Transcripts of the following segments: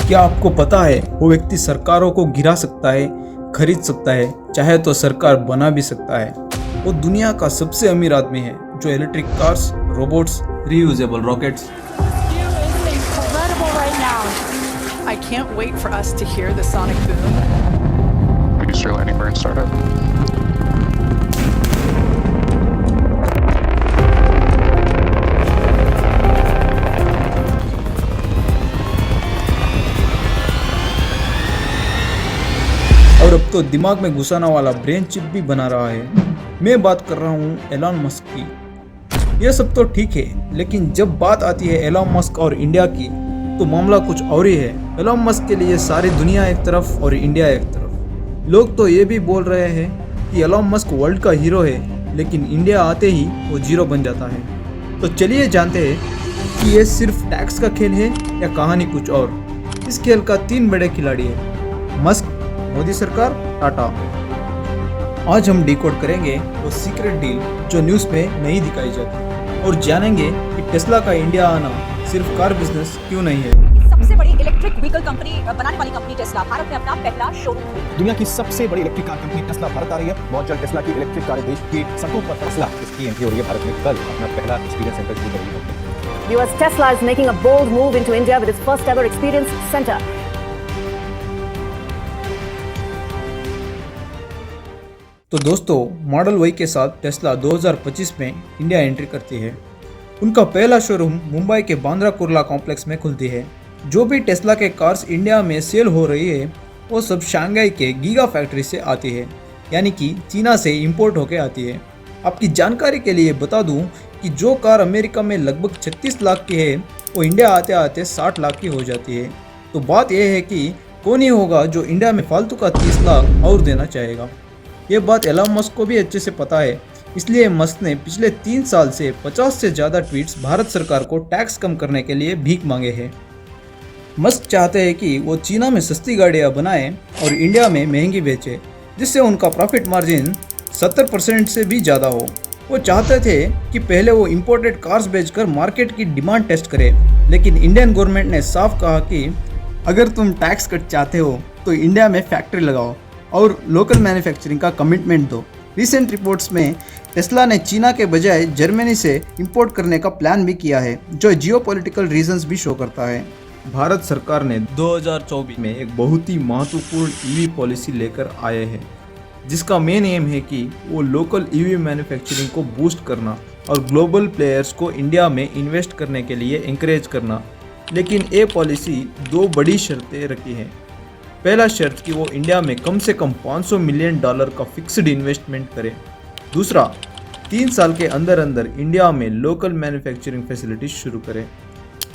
क्या आपको पता है वो व्यक्ति सरकारों को गिरा सकता है, खरीद सकता है, चाहे तो सरकार बना भी सकता है। वो दुनिया का सबसे अमीर आदमी है जो electric cars, robots, reusable rockets. I can't wait for us to hear the sonic boom. Biggest your landing burn startup. और अब तो दिमाग में घुसाने वाला ब्रेन चिप भी बना रहा है। मैं बात कर रहा हूँ एलन मस्क की। यह सब तो ठीक है, लेकिन जब बात आती है एलन मस्क और इंडिया की तो मामला कुछ और ही है। एलन मस्क के लिए सारी दुनिया एक तरफ और इंडिया एक तरफ। लोग तो ये भी बोल रहे हैं कि एलन मस्क वर्ल्ड का हीरो है, लेकिन इंडिया आते ही वो जीरो बन जाता है। तो चलिए जानते हैं कि ये सिर्फ टैक्स का खेल है या कहानी कुछ और। इस खेल का 3 बड़े खिलाड़ी हैं, मस्क, मोदी सरकार, टाटा। आज हम डिकोड करेंगे वो सीक्रेट डील जो न्यूज़ में नहीं दिखाई जाती, और जानेंगे कि टेस्ला का इंडिया आना सिर्फ कार बिजनेस क्यों नहीं है। सबसे बड़ी इलेक्ट्रिक व्हीकल कंपनी बनाने वाली कंपनी टेस्ला भारत में अपना पहला शोरूम। दुनिया की सबसे बड़ी electric car company Tesla Bharat आ रही है। बहुत जल्द टेस्ला की इलेक्ट्रिक कारें देश की सड़कों पर टेस्ला इसकी एंट्री हो रही है। भारत में कल अपना पहला एक्सपीरियंस सेंटर शुरू करेगी। US Tesla is making a bold move into India with its first ever experience center. तो दोस्तों, मॉडल वाई के साथ टेस्ला 2025 में इंडिया एंट्री करती है। उनका पहला शोरूम मुंबई के बांद्रा कुर्ला कॉम्प्लेक्स में खुलती है। जो भी टेस्ला के कार्स इंडिया में सेल हो रही है वो सब शंघाई के गीगा फैक्ट्री से आती है, यानी कि चीना से इंपोर्ट होकर आती है। आपकी जानकारी के लिए बता दूं कि जो कार अमेरिका में लगभग 36 लाख की है वो इंडिया आते आते 60 लाख की हो जाती है। तो बात यह है कि कौन ही होगा जो इंडिया में फालतू का 30 लाख और देना चाहेगा। ये बात एलन मस्क को भी अच्छे से पता है, इसलिए मस्क ने पिछले 3 साल से 50 से ज़्यादा ट्वीट्स भारत सरकार को टैक्स कम करने के लिए भीख मांगे हैं। मस्क चाहते हैं कि वो चीना में सस्ती गाड़ियाँ बनाएं और इंडिया में महंगी बेचें, जिससे उनका प्रॉफिट मार्जिन 70% से भी ज़्यादा हो। वो चाहते थे कि पहले वो इम्पोर्टेड कार्स बेचकर मार्केट की डिमांड टेस्ट करें, लेकिन इंडियन गवर्नमेंट ने साफ कहा कि अगर तुम टैक्स कट चाहते हो तो इंडिया में फैक्ट्री लगाओ और लोकल मैन्युफैक्चरिंग का कमिटमेंट दो। रिसेंट रिपोर्ट्स में टेस्ला ने चीना के बजाय जर्मनी से इंपोर्ट करने का प्लान भी किया है, जो जियोपॉलिटिकल रीजंस भी शो करता है। भारत सरकार ने 2024 में एक बहुत ही महत्वपूर्ण ईवी पॉलिसी लेकर आए हैं, जिसका मेन एम है कि वो लोकल ईवी मैन्युफैक्चरिंग को बूस्ट करना और ग्लोबल प्लेयर्स को इंडिया में इन्वेस्ट करने के लिए इंकरेज करना। लेकिन ये पॉलिसी 2 बड़ी शर्तें रखी हैं। पहला शर्त कि वो इंडिया में कम से कम $500 मिलियन का फिक्स्ड इन्वेस्टमेंट करे। दूसरा, 3 साल के अंदर अंदर इंडिया में लोकल मैन्युफैक्चरिंग फैसिलिटीज शुरू करे।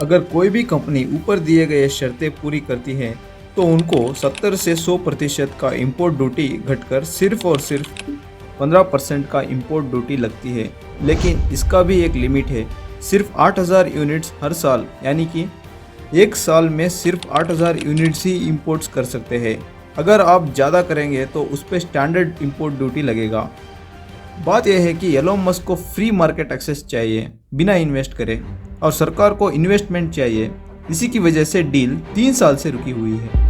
अगर कोई भी कंपनी ऊपर दिए गए शर्तें पूरी करती है तो उनको 70 से 100% का इंपोर्ट ड्यूटी घटकर सिर्फ और सिर्फ 15% का इंपोर्ट ड्यूटी लगती है। लेकिन इसका भी एक लिमिट है, सिर्फ 8000 यूनिट्स हर साल, यानी कि एक साल में सिर्फ 8000 यूनिट्स ही इंपोर्ट्स कर सकते हैं। अगर आप ज़्यादा करेंगे तो उस पर स्टैंडर्ड इंपोर्ट ड्यूटी लगेगा। बात यह है कि एलन मस्क को फ्री मार्केट एक्सेस चाहिए बिना इन्वेस्ट करे, और सरकार को इन्वेस्टमेंट चाहिए। इसी की वजह से डील 3 साल से रुकी हुई है।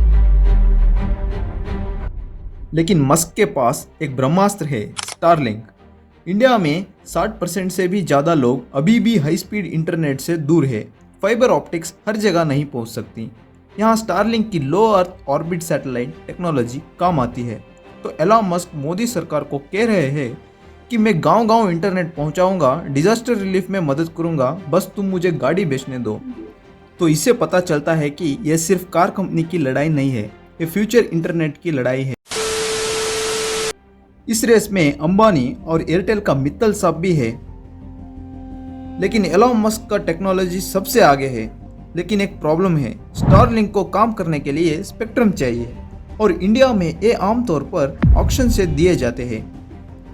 लेकिन मस्क के पास एक ब्रह्मास्त्र है, स्टारलिंक। इंडिया में 60% से भी ज़्यादा लोग अभी भी हाई स्पीड इंटरनेट से दूर है। फाइबर ऑप्टिक्स हर जगह नहीं पहुंच सकती। यहाँ स्टारलिंक की लो अर्थ ऑर्बिट सैटेलाइट टेक्नोलॉजी काम आती है। तो एलन मस्क मोदी सरकार को कह रहे हैं कि मैं गांव-गांव इंटरनेट पहुंचाऊंगा, डिजास्टर रिलीफ में मदद करूंगा, बस तुम मुझे गाड़ी बेचने दो। तो इससे पता चलता है कि यह सिर्फ कार कंपनी की लड़ाई नहीं है, ये फ्यूचर इंटरनेट की लड़ाई है। इस रेस में अंबानी और एयरटेल का मित्तल साहब भी है। लेकिन एलन मस्क का टेक्नोलॉजी सबसे आगे है। लेकिन एक प्रॉब्लम है, स्टारलिंक को काम करने के लिए स्पेक्ट्रम चाहिए, और इंडिया में ये आमतौर पर ऑक्शन से दिए जाते हैं।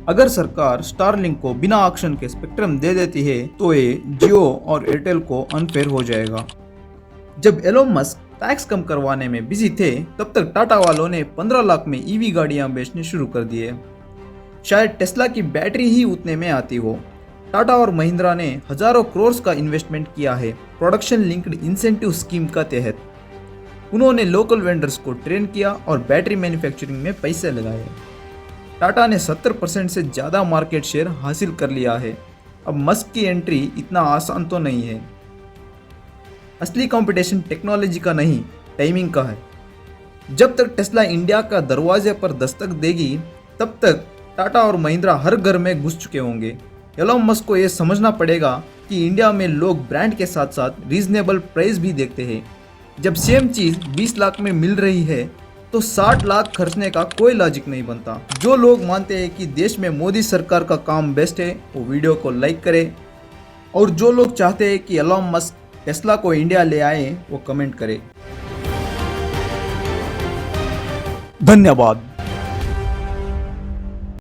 अगर सरकार स्टारलिंक को बिना ऑक्शन के स्पेक्ट्रम दे देती है तो ये जियो और एयरटेल को अनफेयर हो जाएगा। जब एलन मस्क टैक्स कम करवाने में बिजी थे, तब तक टाटा वालों ने 15 लाख में ईवी गाड़ियां बेचने शुरू कर दिए। शायद टेस्ला की बैटरी ही उतने में आती हो। टाटा और महिंद्रा ने हजारों करोड़ का इन्वेस्टमेंट किया है प्रोडक्शन लिंक्ड इंसेंटिव स्कीम का तहत। उन्होंने लोकल वेंडर्स को ट्रेन किया और बैटरी मैन्युफैक्चरिंग में पैसे लगाए। टाटा ने 70% से ज़्यादा मार्केट शेयर हासिल कर लिया है। अब मस्क की एंट्री इतना आसान तो नहीं है। असली कंपटीशन टेक्नोलॉजी का नहीं, टाइमिंग का है। जब तक टेस्ला इंडिया का दरवाजे पर दस्तक देगी, तब तक टाटा और महिंद्रा हर घर में घुस चुके होंगे। एलोन मस्क को यह समझना पड़ेगा कि इंडिया में लोग ब्रांड के साथ साथ रीजनेबल प्राइस भी देखते हैं। जब सेम चीज़ 20 लाख में मिल रही है तो 60 लाख खर्चने का कोई लॉजिक नहीं बनता। जो लोग मानते हैं कि देश में मोदी सरकार का काम बेस्ट है, वो वीडियो को लाइक करें, और जो लोग चाहते हैं कि एलोन मस्क टेस्ला को इंडिया ले आए, वो कमेंट करें। धन्यवाद।